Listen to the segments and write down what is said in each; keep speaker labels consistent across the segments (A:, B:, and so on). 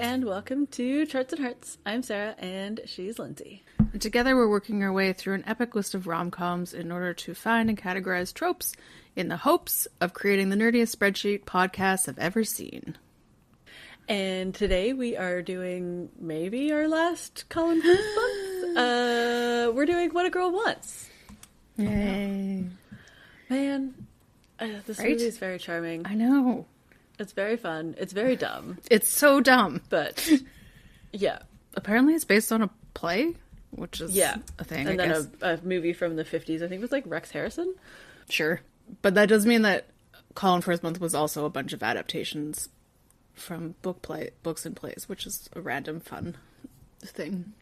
A: and welcome to Charts and Hearts. I'm Sarah, and she's Lindsay.
B: And together we're working our way through an epic list of rom-coms in order to find and categorize tropes in the hopes of creating the nerdiest spreadsheet podcasts I've ever seen.
A: And today we are doing maybe our last Colin Firth book. We're doing What a Girl Wants.
B: Yay.
A: Man, this movie is very charming.
B: I know.
A: It's very fun. It's very dumb.
B: It's so dumb.
A: But, yeah.
B: Apparently it's based on a play, which is a thing,
A: and
B: I
A: then
B: guess.
A: a movie from the 50s, I think it was like Rex Harrison.
B: Sure. But that does mean that Colin Firth month was also a bunch of adaptations from books and plays, which is a random fun thing.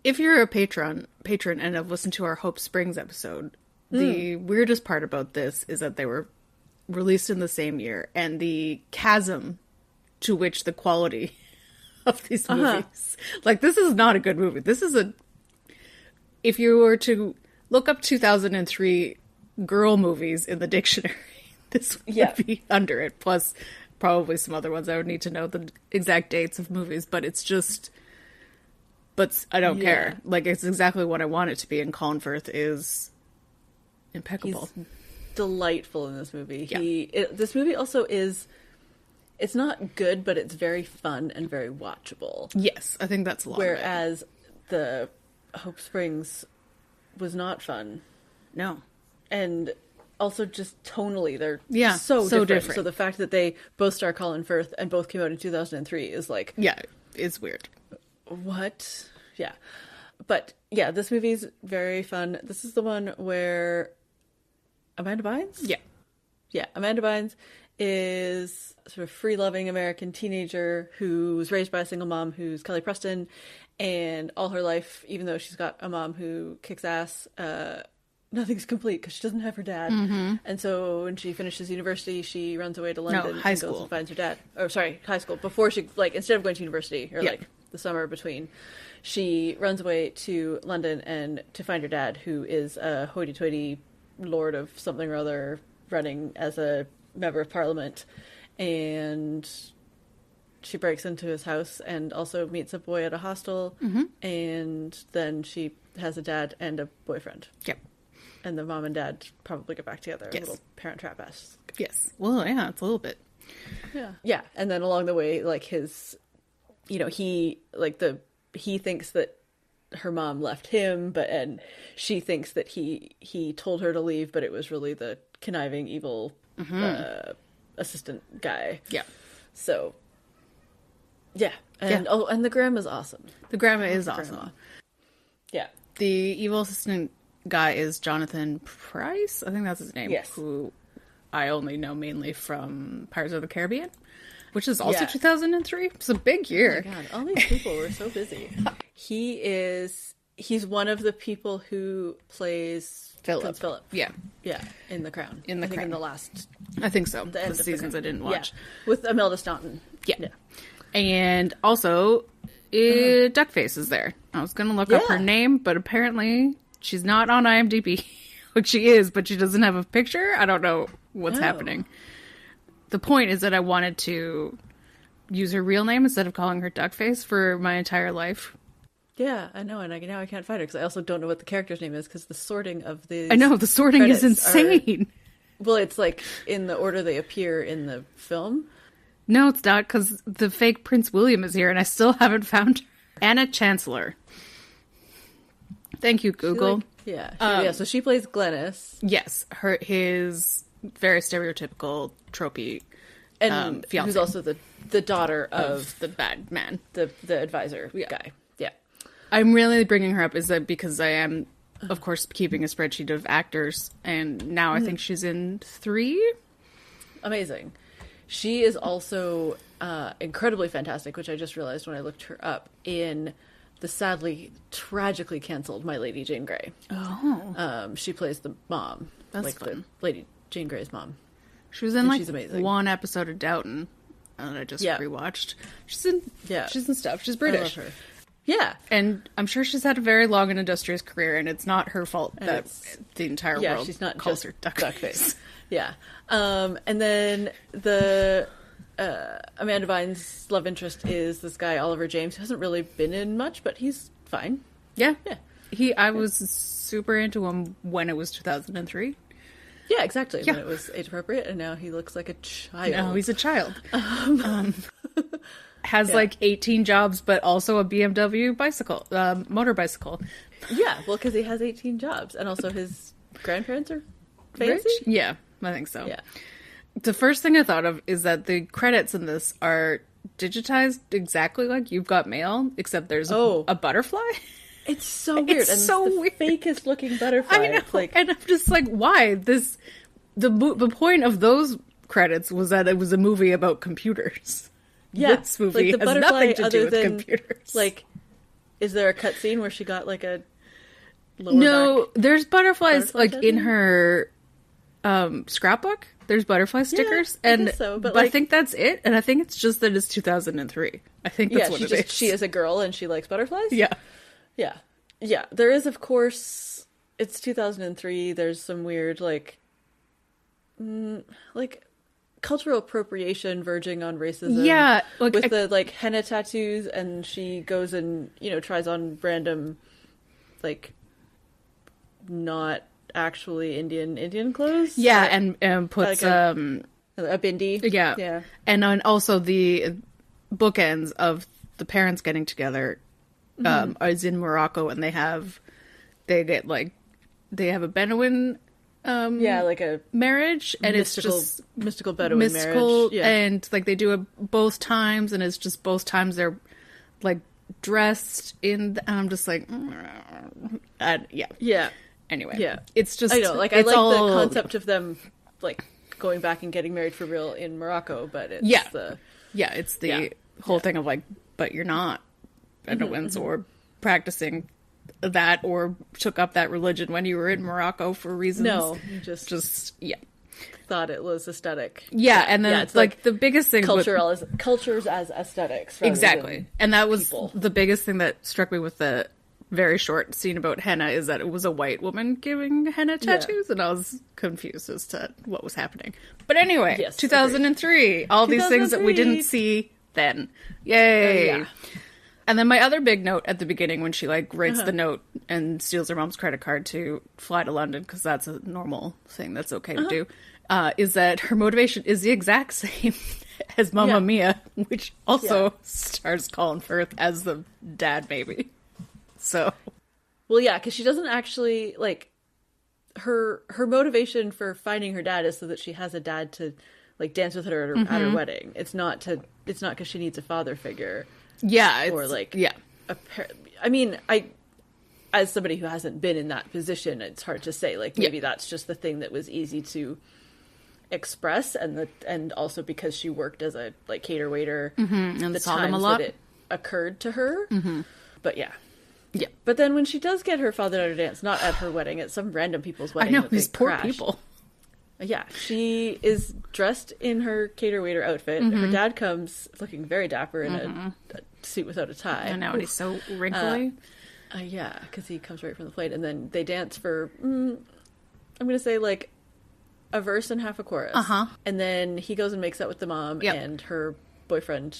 B: If you're a patron and have listened to our Hope Springs episode, the weirdest part about this is that they were released in the same year, and the chasm to which the quality of these movies, like, this is not a good movie. This is if you were to look up 2003 girl movies in the dictionary, this would be under it, plus probably some other ones. I would need to know the exact dates of movies, but I don't care. Like, it's exactly what I want it to be, and Colin Firth is impeccable.
A: He's delightful in this movie.
B: Yeah.
A: This movie also is, it's not good, but it's very fun and very watchable.
B: Yes, I think that's a lot.
A: Whereas the Hope Springs was not fun.
B: No.
A: And also just tonally, they're so different. So the fact that they both star Colin Firth and both came out in 2003 is like...
B: Yeah, it's weird.
A: What? Yeah. But yeah, this movie's very fun. This is the one where Amanda Bynes?
B: Yeah.
A: Yeah, Amanda Bynes is sort of free-loving American teenager who's raised by a single mom who's Kelly Preston, and all her life, even though she's got a mom who kicks ass, nothing's complete because she doesn't have her dad. Mm-hmm. And so when she finishes university, she runs away to London
B: high
A: and
B: school.
A: goes and finds her dad. Oh, sorry, high school. Before she, like, instead of going to university, or like the summer between, she runs away to London and to find her dad, who is a hoity-toity lord of something or other, running as a member of parliament. And she breaks into his house and also meets a boy at a hostel. Mm-hmm. And then she has a dad and a boyfriend.
B: Yep.
A: And the mom and dad probably get back together.
B: Yes.
A: A little Parent Trap-esque.
B: Yes. Well, yeah, it's a little bit.
A: Yeah. Yeah. And then along the way, like, his, you know, he thinks that her mom left him, and she thinks that he told her to leave, but it was really the conniving, evil assistant guy.
B: Yeah.
A: So, yeah. And and the grandma's awesome.
B: The grandma is awesome.
A: Grandma. Yeah.
B: The evil assistant guy is Jonathan Pryce. I think that's his name.
A: Yes.
B: Who I only know mainly from Pirates of the Caribbean, which is also 2003. It's a big year.
A: Oh my God, all these people were so busy. He's one of the people who plays Prince Philip. Yeah. Yeah, in The Crown.
B: In The Crown.
A: In the last...
B: I think so.
A: The
B: seasons I didn't watch.
A: Yeah. With Imelda Staunton.
B: Yeah. And also, Duckface is there. I was going to look up her name, but apparently she's not on IMDb. Like, she is, but she doesn't have a picture. I don't know what's happening. The point is that I wanted to use her real name instead of calling her Duckface for my entire life.
A: Yeah, I know, and now I can't find her because I also don't know what the character's name is because the sorting of the...
B: I know, the sorting is insane.
A: Well, it's like in the order they appear in the film.
B: No, it's not, because the fake Prince William is here and I still haven't found her. Anna Chancellor. Thank you, Google.
A: So she plays Glennis.
B: Yes, his very stereotypical, tropey
A: and
B: fiancé.
A: Who's also the daughter of
B: the bad man.
A: The advisor guy. Yeah.
B: I'm really bringing her up is that because I am, of course, keeping a spreadsheet of actors, and now I think she's in 3.
A: Amazing. She is also incredibly fantastic, which I just realized when I looked her up, in the sadly, tragically canceled My Lady Jane Grey.
B: Oh.
A: She plays the mom.
B: That's fun.
A: The Lady Jane Grey's mom.
B: She was in
A: she's amazing.
B: one episode of Downton that I just rewatched. She's in stuff. She's British.
A: I love her. Yeah.
B: And I'm sure she's had a very long and industrious career, and it's not her fault that the entire world
A: she's not
B: calls
A: just
B: her Duckface.
A: Yeah. And then the Amanda Bynes' love interest is this guy Oliver James, who hasn't really been in much, but he's fine.
B: Yeah. I was super into him when it was 2003.
A: Yeah, exactly.
B: Yeah.
A: When it was age appropriate, and now he looks like a child.
B: No, he's a child. Has like 18 jobs, but also a BMW motor bicycle.
A: Yeah, well, because he has 18 jobs, and also his grandparents are fancy.
B: Rich? Yeah, I think so.
A: Yeah.
B: The first thing I thought of is that the credits in this are digitized exactly like You've Got Mail, except there's a butterfly.
A: It's so weird.
B: It's so weird.
A: Fakest looking butterfly.
B: I know.
A: It's like,
B: and I'm just like, why? The point of those credits was that it was a movie about computers.
A: yeah,
B: This movie
A: like the
B: has
A: butterfly,
B: nothing to do with computers.
A: Like, is there a cutscene where she got like a lower
B: No,
A: back
B: there's butterflies
A: butterfly
B: like in
A: tattoo?
B: her scrapbook. There's butterfly stickers,
A: I
B: and
A: guess so, but
B: I
A: like-
B: think that's it. And I think it's just that it's 2003. I think that's what it is.
A: She is a girl and she likes butterflies?
B: Yeah.
A: Yeah. There is, of course, it's 2003. There's some weird, like cultural appropriation verging on racism.
B: Yeah, like,
A: with the, like, henna tattoos, and she goes and, tries on random, like, not actually Indian clothes.
B: Yeah, and puts
A: like a bindi.
B: Yeah.
A: Yeah.
B: And then also the bookends of the parents getting together is in Morocco, and they have a Bedouin
A: like a
B: marriage, and
A: mystical,
B: it's just
A: mystical Bedouin
B: mystical,
A: marriage. Yeah.
B: and like they do it both times, and it's just both times they're like dressed in, and I'm just like,
A: Yeah.
B: Anyway,
A: Yeah.
B: it's just
A: I know, like, I
B: it's
A: like
B: all,
A: the concept of them, like, going back and getting married for real in Morocco, but it's
B: it's the whole thing of like, but you're not Bedouins or practicing that or took up that religion when you were in Morocco for reasons.
A: No, you just thought it was aesthetic.
B: Yeah, and then
A: it's
B: like the biggest thing
A: cultures as aesthetics. Rather
B: exactly,
A: than
B: and that was
A: people.
B: the biggest thing that struck me with the very short scene about henna is that it was a white woman giving henna tattoos, and I was confused as to what was happening. But anyway,
A: Yes,
B: 2003, all these things that we didn't see then. Yay!
A: Yeah.
B: And then my other big note at the beginning when she like writes the note and steals her mom's credit card to fly to London, because that's a normal thing that's okay to do, is that her motivation is the exact same as Mamma Mia, which also stars Colin Firth as the dad baby. So,
A: Well, yeah, because she doesn't actually, like, her motivation for finding her dad is so that she has a dad to, like, dance with her at her wedding. It's not because she needs a father figure.
B: yeah,
A: Or, like,
B: yeah.
A: I mean, as somebody who hasn't been in that position, it's hard to say. Like, maybe that's just the thing that was easy to express, and also because she worked as a, like, cater waiter,
B: And
A: the
B: saw them a
A: times
B: lot.
A: that it occurred to her. But yeah.
B: Yeah.
A: But then when she does get her father-daughter dance, not at her wedding, at some random people's
B: I
A: wedding,
B: know,
A: that they
B: these poor
A: crashed.
B: people.
A: Yeah, she is dressed in her cater waiter outfit. Her dad comes looking very dapper in a suit without a tie.
B: I know, and he's so wrinkly.
A: Yeah, because he comes right from the plate. And then they dance for, I'm going to say, like, a verse and half a chorus. And then he goes and makes out with the mom, and her boyfriend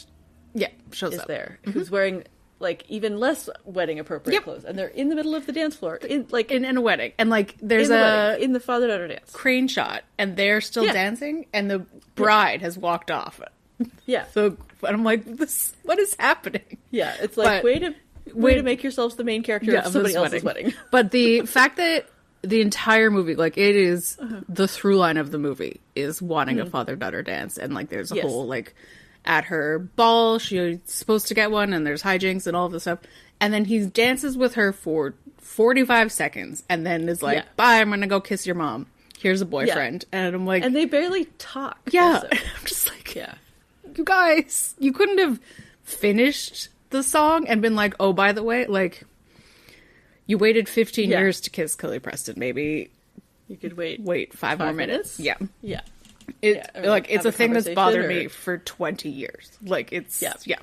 B: Yeah, shows
A: is
B: up.
A: there, who's wearing, like, even less wedding appropriate clothes. And they're in the middle of the dance floor. In
B: In a wedding. And like, there's
A: in the father-daughter dance.
B: crane shot, and they're still dancing, and the bride has walked off.
A: Yeah.
B: So, and I'm like, what is happening?
A: Yeah, it's like,
B: But-
A: way to make yourselves the main character of somebody
B: this
A: else's wedding.
B: But the fact that the entire movie, like, it is the through line of the movie is wanting a father-daughter dance, and like there's a whole like at her ball she's supposed to get one, and there's hijinks and all of this stuff, and then he dances with her for 45 seconds, and then is like, bye, I'm gonna go kiss your mom. Here's a boyfriend, and I'm like,
A: And they barely talk.
B: yeah,
A: also.
B: I'm just like, you guys, you couldn't have finished the song and been like, oh, by the way, like, you waited 15 years to kiss Kelly Preston. Maybe
A: You could wait
B: 5 more minutes. Yeah.
A: Yeah.
B: Like, it's
A: have
B: a
A: a
B: thing that's
A: conversation,
B: bothered
A: or-
B: me for 20 years. Like, it's, yeah.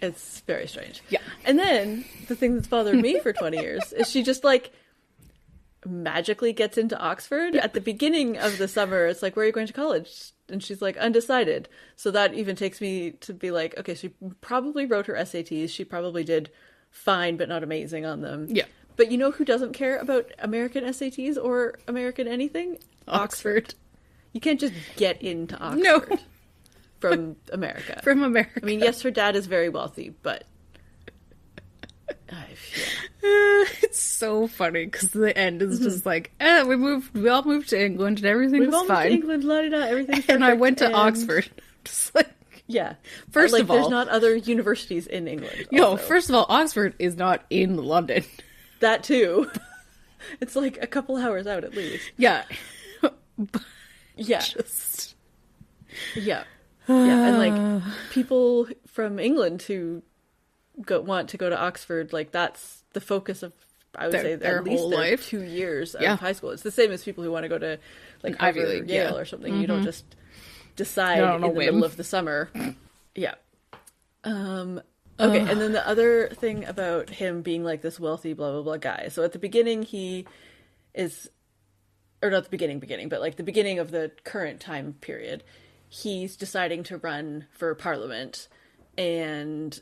A: It's very strange.
B: Yeah.
A: And then the thing that's bothered me for 20 years is she just, like, magically gets into Oxford at the beginning of the summer. It's like, where are you going to college? And she's like, undecided. So that even takes me to be like, okay, she probably wrote her SATs. She probably did fine, but not amazing on them.
B: Yeah.
A: But you know who doesn't care about American SATs or American anything?
B: Oxford.
A: You can't just get into Oxford.
B: No.
A: From America.
B: From America.
A: I mean, yes, her dad is very wealthy, but...
B: It's so funny because the end is just like, we all moved to England and everything was
A: all
B: fine.
A: Moved to England, la-di-da, everything's perfect.
B: And I went to Oxford. Just like,
A: yeah.
B: First of all,
A: there's not other universities in England.
B: Yo,
A: also.
B: First of all, Oxford is not in London.
A: That too. It's like a couple hours out at least.
B: Yeah.
A: Yeah.
B: Just...
A: Yeah. Yeah, and like people from England who want to go to Oxford, like that's the focus of, I would say,
B: their
A: at least
B: whole
A: their
B: life.
A: 2 years of
B: Yeah.
A: hyle school. It's the same as people who want to go to like
B: Ivy
A: Harvard
B: League,
A: or Yale
B: yeah.
A: or something. You don't just decide
B: Not on
A: in
B: a
A: the
B: whim.
A: middle of the summer. Yeah. Okay, and then the other thing about him being like this wealthy blah blah blah guy. So at the beginning he is, or not the beginning, but like the beginning of the current time period, he's deciding to run for parliament and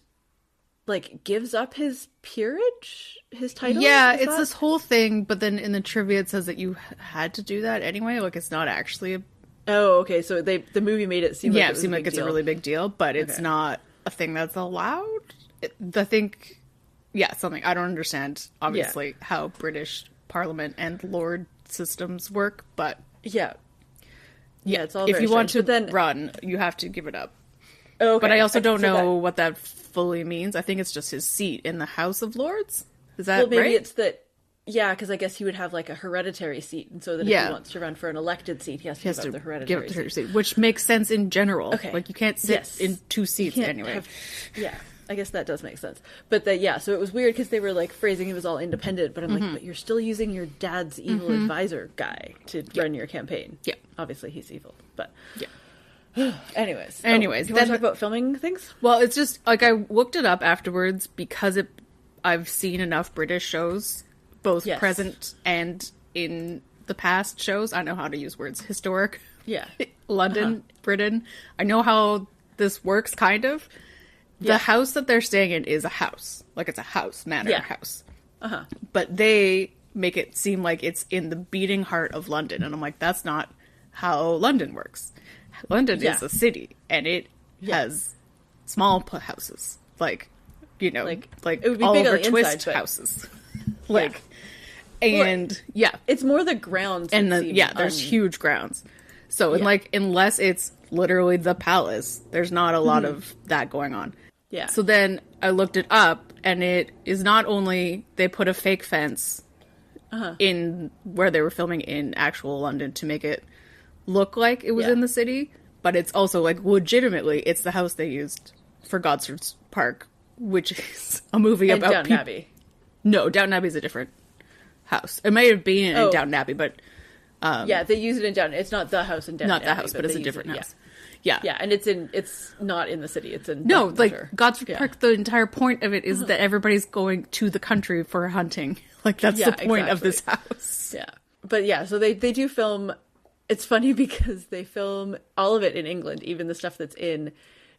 A: like gives up his peerage, his title.
B: Yeah,
A: is
B: it's
A: that?
B: this whole thing, but then in the trivia it says that you had to do that anyway. Like, it's not actually a...
A: Oh, okay, so the movie made it seem like it was
B: seem
A: a
B: like
A: big
B: it's
A: deal.
B: a really big deal, but it's
A: Okay.
B: not a thing that's allowed. I think, something. I don't understand, obviously, how British Parliament and Lord systems work, but...
A: Yeah, it's all
B: if
A: very
B: you want
A: strange.
B: to
A: But then,
B: run, you have to give it up.
A: okay,
B: But I also
A: can
B: don't
A: see
B: know
A: that.
B: what that fully means. I think it's just his seat in the House of Lords. Is that
A: Well, maybe
B: right?
A: it's that. Yeah, because I guess he would have like a hereditary seat, and so that if
B: Yeah.
A: he wants to run for an elected seat, he has to
B: He has
A: give
B: to
A: up the
B: give
A: hereditary
B: up
A: seat.
B: the seat, which makes sense in general.
A: Okay.
B: Like, you can't sit
A: Yes.
B: in two seats
A: Can't
B: anyway.
A: yeah, I guess that does make sense. But so it was weird because they were like phrasing him as all independent, but I'm like, but you're still using your dad's evil advisor guy to run your campaign.
B: Yeah.
A: Obviously he's evil, but
B: Yeah.
A: anyways.
B: Anyways,
A: you want to
B: then-
A: talk about filming things?
B: Well, it's just like I looked it up afterwards because I've seen enough British shows, both
A: Yes.
B: present and in the past shows. I know how to use words. Historic.
A: Yeah.
B: London, Britain. I know how this works, kind of. The house that they're staying in is a house. Like, it's a house, manor
A: Yeah.
B: house.
A: Uh-huh.
B: But they make it seem like it's in the beating heart of London. And I'm like, that's not how London works. London
A: Yeah.
B: is a city, and it has small houses. Like,
A: Like,
B: like
A: it would be
B: Oliver
A: big on the
B: Twist
A: inside, but-
B: houses. Like, and
A: It's more the grounds.
B: and
A: that
B: then
A: seem
B: there's huge grounds. So and
A: Yeah.
B: like, unless it's literally the palace, there's not a lot of that going on.
A: Yeah.
B: So then I looked it up, and it is not only they put a fake fence in where they were filming in actual London to make it look like it was
A: Yeah.
B: in the city, but it's also like legitimately it's the house they used for Godsford's Park, which is a movie
A: and
B: about
A: Downton Abbey.
B: No, Downton Abbey is a different house. It may have been in
A: Oh.
B: Downton Abbey, but
A: Yeah, they use it in Downton. It's not the house in Downton
B: not the
A: Abbey,
B: house, but it's
A: they
B: a
A: use
B: different
A: it,
B: house. Yeah.
A: Yeah, and it's not in the city. It's in
B: No, like
A: Buckinghamshire.
B: Godsford
A: Yeah.
B: Park, the entire point of it is that everybody's going to the country for hunting. Like, that's
A: Yeah,
B: the point of
A: exactly.
B: this house.
A: Yeah, but so they do film. It's funny because they film all of it in England, even the stuff that's in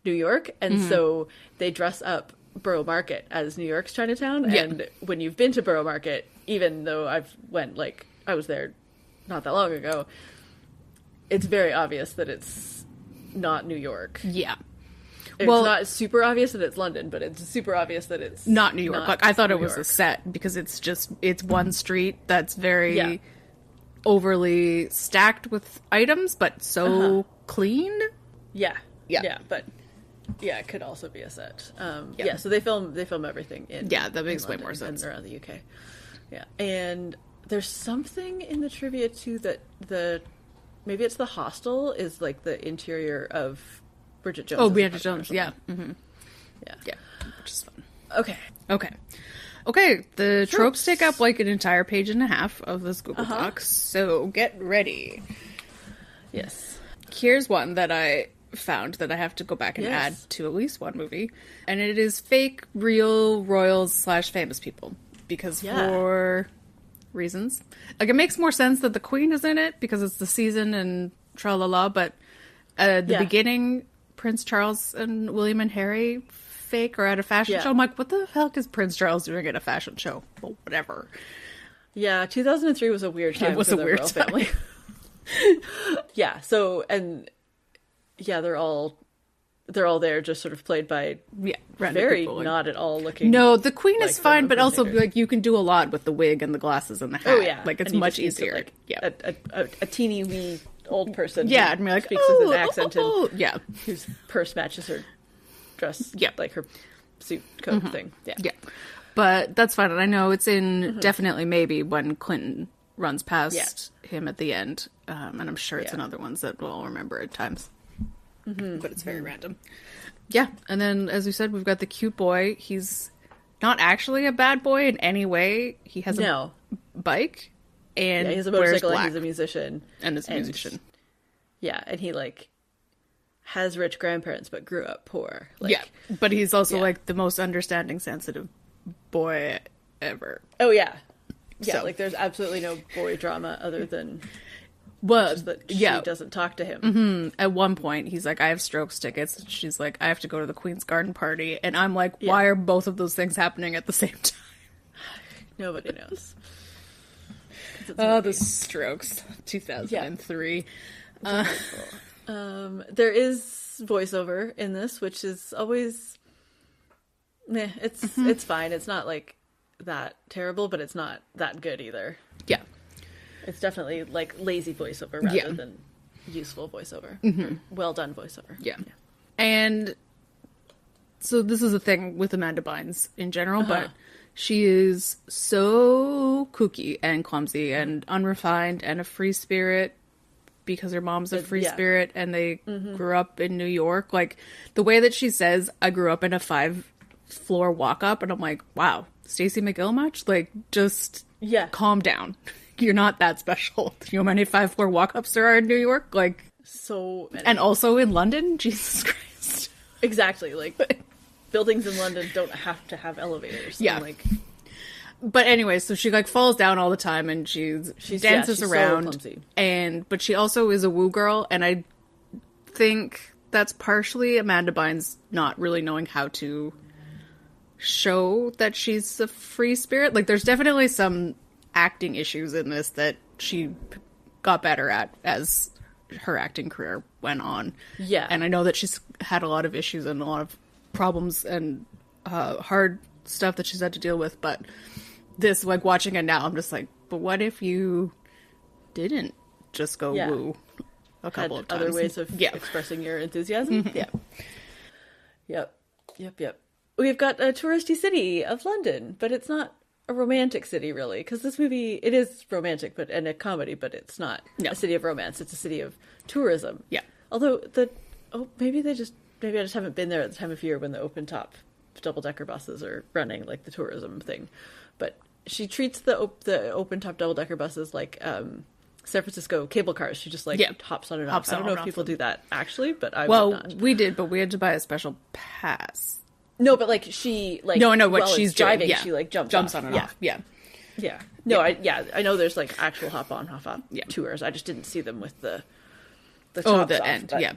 A: New York, and so they dress up Borough Market as New York's Chinatown.
B: Yeah.
A: And when you've been to Borough Market, even though I was there not that long ago, it's very obvious that it's not New York.
B: Yeah.
A: It's
B: Well-
A: not super obvious that it's London, but it's super obvious that it's
B: Not New York.
A: not
B: Like, I thought it
A: New
B: was a
A: York.
B: set because it's one street that's very
A: Yeah.
B: overly stacked with items, but so clean.
A: Yeah.
B: Yeah.
A: But it could also be a set.
B: Yeah.
A: So they film everything in
B: Yeah, that makes
A: in
B: way more
A: London
B: sense.
A: and around the UK. Yeah, and there's something in the trivia too that maybe it's the hostel is like the interior of Bridget Jones.
B: Oh, Bridget Jones. Yeah.
A: Yeah.
B: Yeah. Which is fun.
A: Okay.
B: Okay, the tropes take up like an entire page and a half of this Google
A: Uh-huh.
B: Doc, so get ready.
A: Yes.
B: Here's one that I found that I have to go back and
A: Yes.
B: add to at least one movie, and it is fake, real royals / famous people, because
A: Yeah.
B: for reasons. Like, it makes more sense that the Queen is in it because it's the season and tra-la-la, but The beginning, Prince Charles and William and Harry fake or at a fashion show. I'm like, what the hell is Prince Charles doing at a fashion show? Well, whatever.
A: Yeah, 2003 was a weird time.
B: It was
A: for
B: a
A: the
B: weird
A: royal
B: time.
A: family. Yeah. So they're all there, just sort of played by very
B: people.
A: not at all looking.
B: No, the Queen
A: like
B: is fine, but also
A: impersonators.
B: like you can do a lot with the wig and the glasses and the hat.
A: Oh yeah,
B: like it's
A: and you
B: much
A: just need
B: easier.
A: A teeny wee old person.
B: Yeah,
A: who
B: and be like,
A: speaks with an accent and
B: yeah,
A: whose purse matches her dress.
B: Yeah,
A: like her suit coat thing. Yeah,
B: yeah. But that's fine, and I know it's in Definitely Maybe when Clinton runs past him at the end, and I'm sure it's in other ones that we'll remember at times. But it's very random. Yeah, and then as we said, we've got the cute boy. He's not actually a bad boy in any way. He has a bike, and
A: he has a
B: wears
A: motorcycle,
B: black.
A: and he's a musician.
B: And is a musician.
A: Yeah, and he like has rich grandparents but grew up poor. Like,
B: yeah, but he's also like the most understanding, sensitive boy ever.
A: Oh yeah. Yeah,
B: So.
A: like there's absolutely no boy drama other than
B: Well,
A: just that she doesn't talk to him.
B: At one point, he's like, I have Strokes tickets. And she's like, I have to go to the Queen's Garden Party. And I'm like, why are both of those things happening at the same time?
A: Nobody knows.
B: Oh, the Strokes. 2003.
A: There is voiceover in this, which is always... It's fine. It's not like that terrible, but it's not that good either.
B: Yeah.
A: It's definitely like lazy voiceover rather than useful voiceover. Or well done voiceover.
B: Yeah. And so this is a thing with Amanda Bynes in general, but she is so kooky and clumsy and unrefined and a free spirit because her mom's a free spirit and they grew up in New York. Like the way that she says, I grew up in a 5-floor walk-up, and I'm like, wow, Stacey McGill much? Like, just calm down. You're not that special. You know how many 5-floor walk-ups there are in New York? Like,
A: so many.
B: And also in London? Jesus Christ.
A: Exactly. Like, buildings in London don't have to have elevators.
B: Yeah.
A: Like,
B: but anyway, so she like falls down all the time and she dances
A: she's
B: around.
A: So clumsy.
B: But she also is a woo girl, and I think that's partially Amanda Bynes not really knowing how to show that she's a free spirit. Like there's definitely some acting issues in this that she got better at as her acting career went on.
A: Yeah.
B: And I know that she's had a lot of issues and a lot of problems and hard stuff that she's had to deal with, but this, like, watching it now, I'm just like, but what if you didn't just go woo a couple of times?
A: Other ways of expressing your enthusiasm? Yep. We've got a touristy city of London, but it's not a romantic city, really, because this movie, it is romantic and a comedy, but it's not a city of romance. It's a city of tourism.
B: Yeah.
A: Although, maybe I just haven't been there at the time of year when the open-top double-decker buses are running, like the tourism thing. But she treats the open-top double-decker buses like San Francisco cable cars. She just, hops on and off. I don't know if people do that, actually, but I would not.
B: We did, but we had to buy a special pass.
A: No, but she
B: she's
A: driving,
B: doing,
A: she jumps
B: on and off. Yeah.
A: No, I know there's like actual hop on, hop off tours. I just didn't see them with the tops off,
B: end.
A: But...
B: Yeah.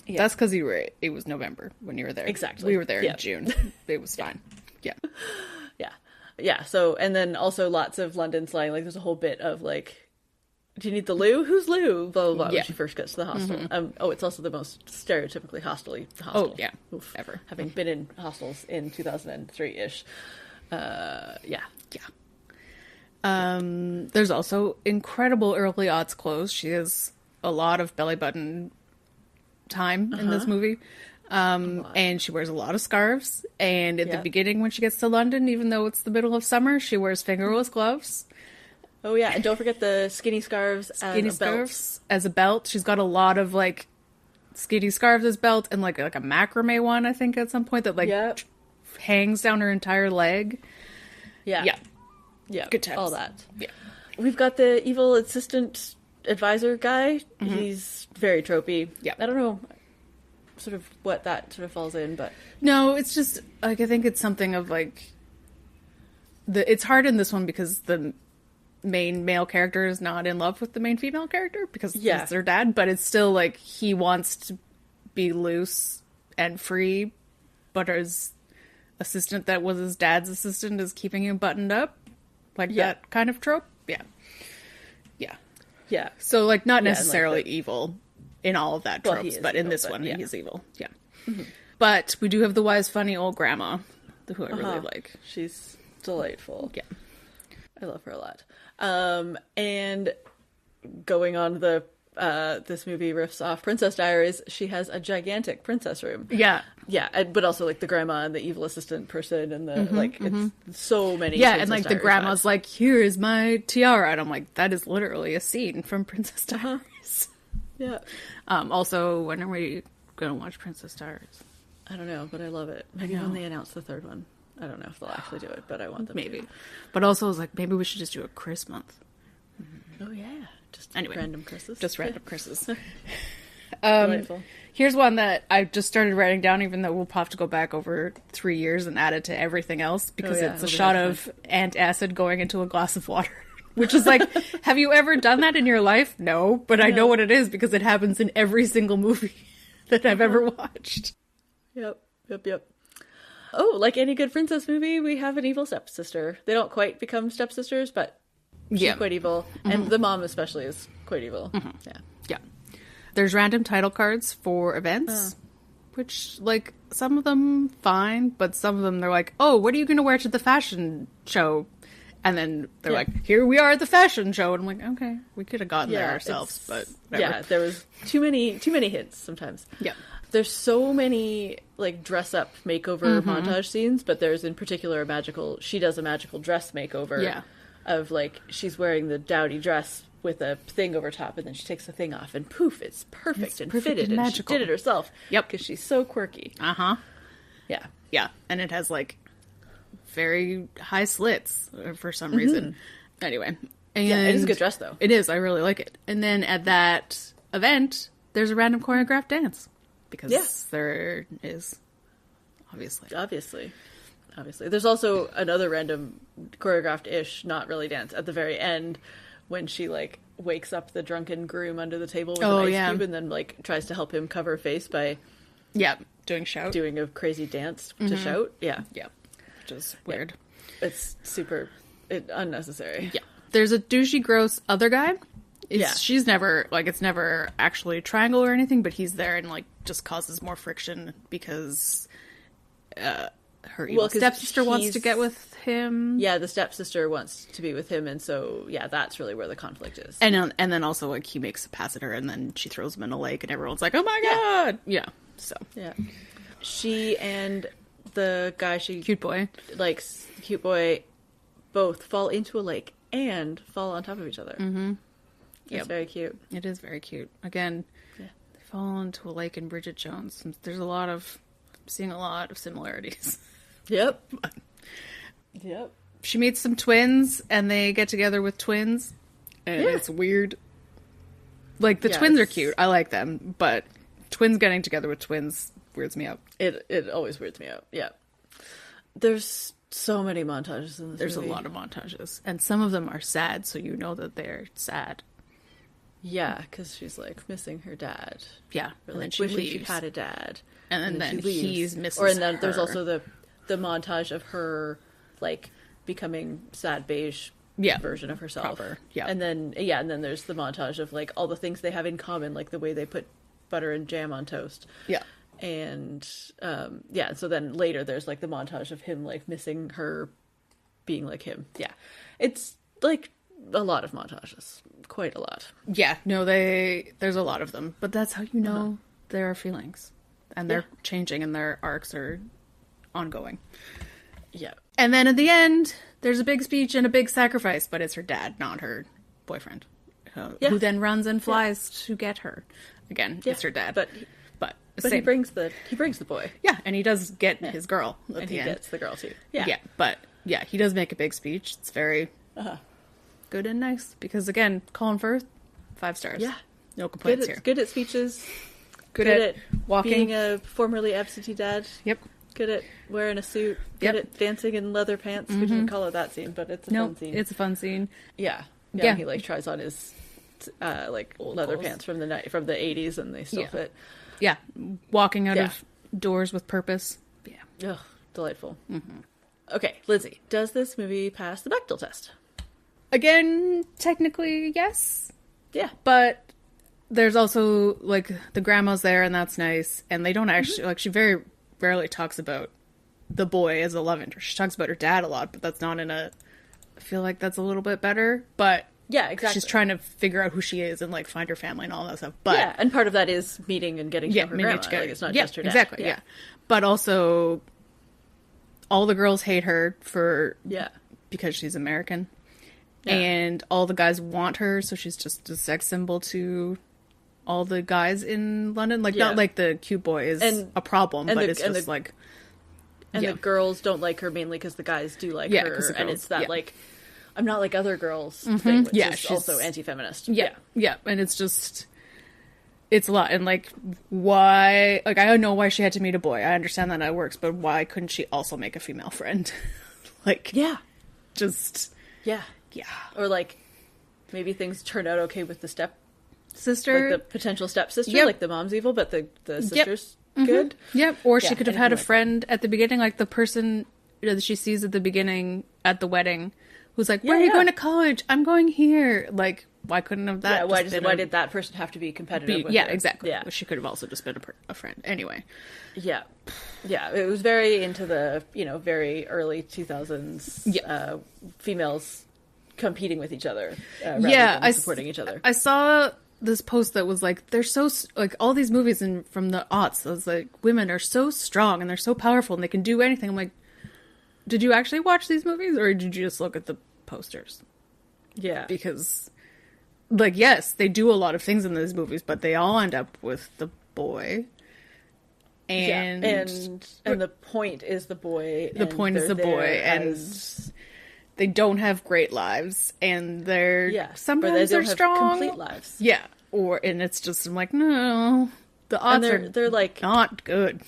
B: That's because it was November when you were there.
A: Exactly.
B: We were there in June. It was fine.
A: Yeah. So, and then also lots of London slang. Like there's a whole bit of like, do you need the loo? Who's Lou? Blah, blah, blah, when she first gets to the hostel. It's also the most stereotypically hostel.
B: Oh, yeah.
A: Oof.
B: Ever.
A: Having been in hostels in 2003-ish.
B: There's also incredible early aughts clothes. She has a lot of belly button time in this movie. And she wears a lot of scarves. And at the beginning, when she gets to London, even though it's the middle of summer, she wears fingerless gloves.
A: Oh yeah, and don't forget the skinny scarves
B: as a belt. She's got a lot of like skinny scarves as belt and like a macrame one, I think, at some point that hangs down her entire leg.
A: Yeah.
B: Good times.
A: All that.
B: Yeah.
A: We've got the evil assistant advisor guy. He's very tropey.
B: Yeah.
A: I don't know sort of what that sort of falls in, but
B: no, it's just like I think it's something of like it's hard in this one because the main male character is not in love with the main female character because
A: Yeah.
B: it's their dad, but it's still like he wants to be loose and free, but his assistant that was his dad's assistant is keeping him buttoned up. Like that kind of trope. Yeah. Yeah.
A: Yeah.
B: So, like, not
A: Yeah, and,
B: necessarily
A: like,
B: evil in all of that
A: Well,
B: tropes,
A: he is
B: but in
A: evil,
B: this
A: but
B: one,
A: yeah.
B: he's evil. Yeah. But we do have the wise, funny old grandma, who I really like.
A: She's delightful.
B: Yeah.
A: I love her a lot. And going on the this movie riffs off Princess Diaries, she has a gigantic princess room.
B: Yeah.
A: Yeah, but also like the grandma and the evil assistant person and the it's so many.
B: Yeah,
A: Princess
B: and like the
A: Diaries
B: grandma's
A: vibes.
B: like, here is my tiara. And I'm like, that is literally a scene from Princess Diaries.
A: Yeah,
B: Also, when are we going to watch Princess Diaries?
A: I don't know, but I love it. Maybe when they announce the third one. I don't know if they'll actually do it, but I want them
B: Maybe.
A: to.
B: But also, I was like, maybe we should just do a Chris month.
A: Oh yeah, just
B: Anyway,
A: random Chris's.
B: Just random Chris's.
A: Delightful.
B: Here's one that I just started writing down, even though we'll have to go back over 3 years and add it to everything else, because
A: yeah,
B: it's a
A: it'll be
B: shot
A: nice.
B: of antacid going into a glass of water. Which is like, have you ever done that in your life? No, but I know what it is because it happens in every single movie that I've ever watched.
A: Yep. Oh, like any good princess movie, we have an evil stepsister. They don't quite become stepsisters, but she's quite evil. And the mom especially is quite evil. Yeah.
B: Yeah. There's random title cards for events, which, like, some of them fine, but some of them they're like, oh, what are you going to wear to the fashion show? And then they're like, here we are at the fashion show. And I'm like, okay, we could have gotten there ourselves, but whatever.
A: Yeah, there was too many hints sometimes.
B: Yeah.
A: There's so many like dress up makeover montage scenes, but there's in particular she does a magical dress makeover.
B: Yeah.
A: Of like she's wearing the dowdy dress with a thing over top, and then she takes the thing off, and poof, it's perfect and
B: perfect
A: fitted,
B: and
A: and she
B: magical.
A: did it herself.
B: Yep.
A: Because she's so quirky.
B: Uh-huh.
A: Yeah.
B: Yeah. And it has, like, very high slits for some reason. Anyway. And
A: Yeah, it is a good dress though.
B: It is. I really like it. And then at that event, there's a random choreographed dance. Because there is, obviously.
A: Obviously. There's also another random choreographed-ish, not really dance, at the very end when she, like, wakes up the drunken groom under the table with an ice cube and then, like, tries to help him cover her face by...
B: Yeah, doing shout.
A: Doing a crazy dance to shout. Yeah.
B: Yeah. Which is weird.
A: It's super unnecessary.
B: Yeah. There's a douchey, gross other guy.
A: Yeah.
B: She's never, like, it's never actually a triangle or anything, but he's there and, like, just causes more friction because her evil
A: 'cause
B: stepsister wants to
A: he's-
B: get with him.
A: Yeah, the stepsister wants to be with him, and so, yeah, that's really where the conflict is.
B: And then also, like, he makes a pass at her and then she throws him in a lake and everyone's like, oh my god! Yeah. So.
A: Yeah. She and the guy she
B: Cute boy.
A: likes, cute boy, both fall into a lake and fall on top of each other. Mm-hmm. It's
B: Yep.
A: very cute.
B: It is very cute. Again, they fall into a lake in Bridget Jones. There's I'm seeing a lot of similarities.
A: Yep. Yep.
B: She meets some twins, and they get together with twins, and it's weird. Like, the twins are cute. I like them, but twins getting together with twins weirds me out.
A: It always weirds me out. Yeah. There's so many montages in this
B: There's
A: movie.
B: a lot of montages, and some of them are sad, so you know that they're sad.
A: Yeah, because she's, like, missing her dad.
B: Yeah,
A: Or,
B: and
A: like,
B: then she
A: wishing
B: leaves.
A: she had a dad.
B: And then
A: she leaves.
B: he's misses
A: Or and then there's
B: her.
A: also the montage of her, like, becoming sad beige version of herself.
B: Proper. Yeah.
A: And then there's the montage of, like, all the things they have in common, like the way they put butter and jam on toast.
B: Yeah.
A: And so then later there's, like, the montage of him, like, missing her being like him. Yeah. It's, like, a lot of montages. Quite a lot.
B: Yeah, no, there's a lot of them, but that's how you know there are feelings, and they're changing, and their arcs are ongoing.
A: Yeah.
B: And then at the end, there's a big speech and a big sacrifice, but it's her dad, not her boyfriend, who then runs and flies to get her. Again, it's her dad, but
A: he
B: same.
A: brings the boy.
B: Yeah, and he does get his girl at
A: And
B: the
A: he
B: end.
A: gets the girl too.
B: Yeah, but yeah, he does make a big speech. It's very good and nice because, again, Colin Firth, 5 stars.
A: Yeah.
B: No complaints here.
A: Good at speeches.
B: Good at walking.
A: Being a formerly absentee dad.
B: Yep.
A: Good at wearing a suit. Good
B: Yep.
A: at dancing in leather pants. We didn't call it that scene, but it's a fun scene.
B: It's a fun scene.
A: Yeah.
B: Yeah.
A: He like tries on his like
B: Old
A: leather
B: clothes.
A: pants from the 80s, and they still
B: Yeah.
A: fit.
B: Yeah. Walking out
A: Yeah.
B: of doors with purpose. Yeah.
A: Ugh, delightful. Okay, Lindsay, does this movie pass the Bechdel test?
B: Again, technically, yes.
A: Yeah.
B: But there's also, like, the grandma's there, and that's nice. And they don't actually, like, she very rarely talks about the boy as a love interest. She talks about her dad a lot, but that's not in a... I feel like that's a little bit better, but...
A: Yeah, exactly.
B: She's trying to figure out who she is and, like, find her family and all that stuff. But
A: yeah, and part of that is meeting and getting to know her grandma. Like, it's not just her dad.
B: Exactly, yeah. But also, all the girls hate her because she's American. Yeah. And all the guys want her, so she's just a sex symbol to all the guys in London. Like, not like the cute boy is a problem, but it's just like...
A: And the girls don't like her mainly because the guys do like her. And it's that, like, I'm not like other girls thing, which is also anti-feminist.
B: Yeah. And it's just... It's a lot. And, like, why... Like, I don't know why she had to meet a boy. I understand that works, but why couldn't she also make a female friend? Like...
A: Yeah.
B: Just...
A: Yeah.
B: Yeah.
A: Or, like, maybe things turned out okay with the
B: sister.
A: Like, the potential stepsister. Like, the mom's evil, but the sister's good.
B: Yep. Or she could have had a friend at the beginning, like the person that she sees at the beginning at the wedding, who's like, where are you going to college? I'm going here. Like, why couldn't have that?
A: Yeah, why did that person have to be competitive with her?
B: Exactly.
A: Yeah.
B: She could have also just been a friend. Anyway.
A: Yeah. Yeah, it was very into the, very early 2000s females competing with each other rather than supporting each other.
B: I saw this post that was like, they're so, like, all these movies from the aughts, I was like, women are so strong and they're so powerful and they can do anything. I'm like, did you actually watch these movies or did you just look at the posters?
A: Yeah.
B: Because, like, yes, they do a lot of things in these movies, but they all end up with the boy. And
A: the point is the boy.
B: The point is the boy, and they don't have great lives, and sometimes they're strong,
A: complete lives.
B: Yeah, and it's just, I'm like, no, the odds
A: they're like
B: not good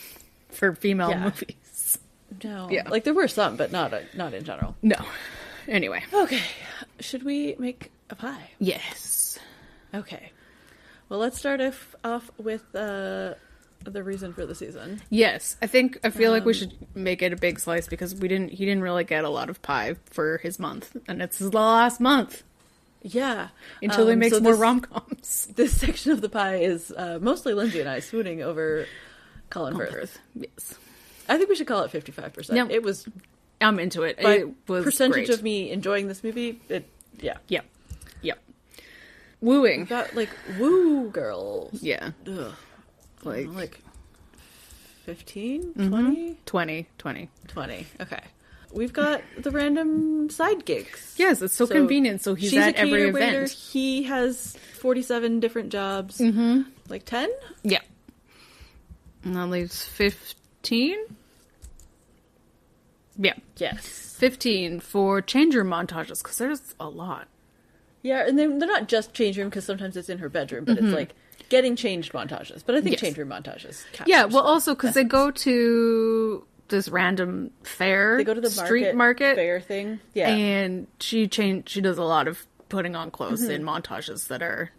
B: for female movies.
A: No, like there were some, but not in general.
B: No. Anyway,
A: okay, should we make a pie?
B: Yes.
A: Okay. Well, let's start off with the reason for the season.
B: Yes, I feel like we should make it a big slice because he didn't really get a lot of pie for his month, and it's his last month.
A: Yeah.
B: Until he makes more rom-coms.
A: This section of the pie is mostly Lindsay and I swooning over Colin Firth.
B: Yes.
A: I think we should call it 55%.
B: Yep.
A: It was...
B: I'm into it.
A: By
B: it was
A: percentage
B: great.
A: of me enjoying this movie,
B: Yep. Wooing.
A: We've got, like, woo girls.
B: Yeah.
A: Ugh. Like 15? 20? 20. Okay. We've got the random side gigs.
B: Yes, it's so convenient. So he's at every event.
A: Waiter. He has 47 different jobs. Like 10?
B: Yeah. And that leaves 15? Yeah.
A: Yes.
B: 15 for change room montages, because there's a lot.
A: Yeah, and they're not just change room, because sometimes it's in her bedroom, but it's like getting changed montages. But I think change room montages.
B: Yeah, well, also because they go to this random fair.
A: They go to the
B: street market
A: fair thing. Yeah,
B: and she does a lot of putting on clothes in montages that are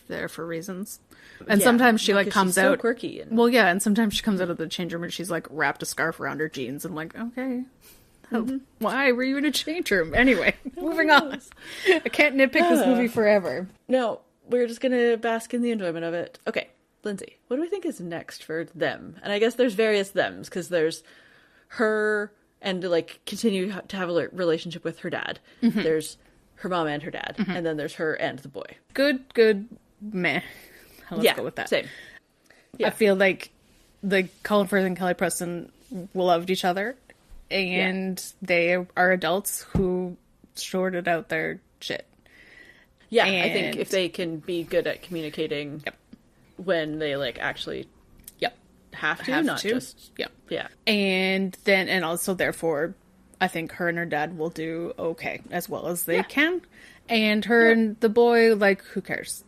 B: there for reasons. And sometimes she comes out
A: so quirky.
B: Well, yeah, and sometimes she comes out of the change room and she's like wrapped a scarf around her jeans. And I'm like, okay. Why were you in a change room? Anyway, moving on. I can't nitpick this movie forever.
A: No, we're just going to bask in the enjoyment of it. Okay, Lindsay, what do we think is next for them? And I guess there's various thems, because there's her and continue to have a relationship with her dad. There's her mom and her dad. And then there's her and the boy.
B: Good, meh. Let's go with that.
A: Same. Yeah.
B: I feel like Colin Firth and Kelly Preston loved each other. And they are adults who sorted out their shit.
A: Yeah, I think if they can be good at communicating when they actually have to, not just... Yeah.
B: And also therefore, I think her and her dad will do okay, as well as they can. And her and the boy, who cares?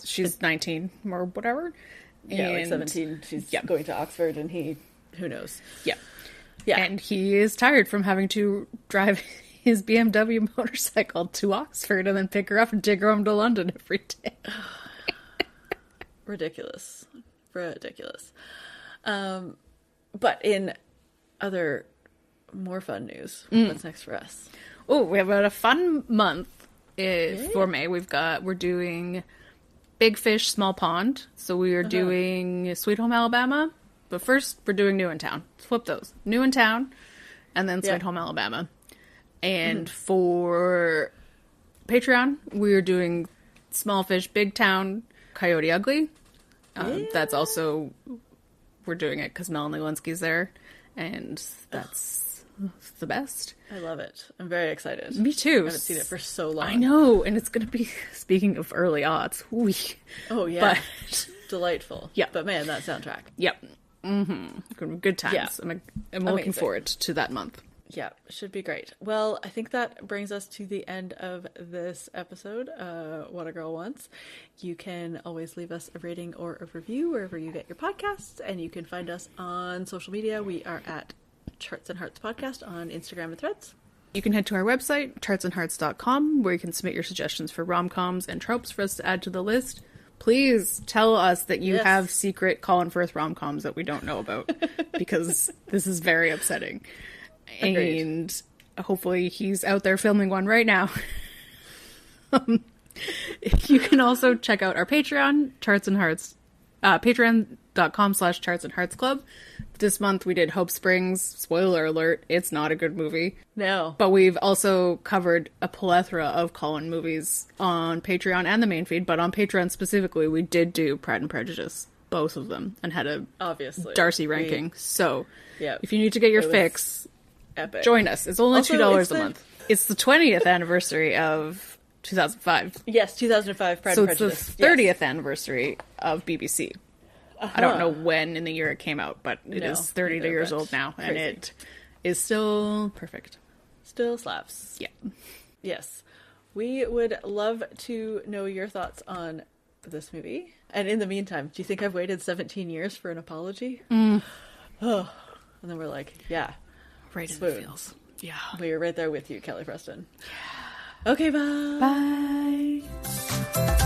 B: She's 19 or whatever.
A: Yeah, 17. She's going to Oxford and who knows?
B: Yeah. And he is tired from having to drive his BMW motorcycle to Oxford and then pick her up and take her home to London every day.
A: Ridiculous. Ridiculous. But in other more fun news, what's next for us?
B: Oh, we have a fun month for May. We're doing Big Fish, Small Pond. So we are doing Sweet Home Alabama. But first, we're doing New in Town. Flip those. New in Town, and then Sweet Home Alabama. And for Patreon, we're doing Small Fish, Big Town, Coyote Ugly. That's also, we're doing it because Melanie Linsky's there. And that's the best.
A: I love it. I'm very excited.
B: Me too.
A: I haven't seen it for so long.
B: I know. And it's going to be, speaking of early aughts.
A: Oh, yeah.
B: But,
A: delightful.
B: Yeah.
A: But man, that soundtrack.
B: Yep. Good times. Yeah. I'm looking forward to that month.
A: Yeah, should be great. Well, I think that brings us to the end of this episode, What a Girl Wants. You can always leave us a rating or a review wherever you get your podcasts, and you can find us on social media. We are at Charts and Hearts Podcast on Instagram and Threads.
B: You can head to our website, chartsandhearts.com, where you can submit your suggestions for rom-coms and tropes for us to add to the list. Please tell us that you have secret Colin Firth rom-coms that we don't know about, because this is very upsetting. Agreed. And hopefully he's out there filming one right now. You can also check out our Patreon, Charts and Hearts, patreon.com/chartsandheartsclub. This month we did Hope Springs. Spoiler alert, it's not a good movie.
A: No.
B: But we've also covered a plethora of Colin movies on Patreon and the main feed, but on Patreon specifically, we did do Pride and Prejudice, both of them, and had a Darcy ranking. So if you need to get your fix,
A: epic.
B: Join us. It's only $2 a month. It's the 20th anniversary of 2005.
A: Yes, 2005 Pride and Prejudice.
B: So it's the 30th anniversary of BBC. I don't know when in the year it came out, but it is 30 years old now, and it is still perfect.
A: Still slaps.
B: Yeah.
A: Yes. We would love to know your thoughts on this movie. And in the meantime, do you think I've waited 17 years for an apology? Oh. And then we're like, yeah.
B: Right in the feels. Yeah.
A: We're right there with you, Kelly Preston. Yeah. Okay, bye.
B: Bye.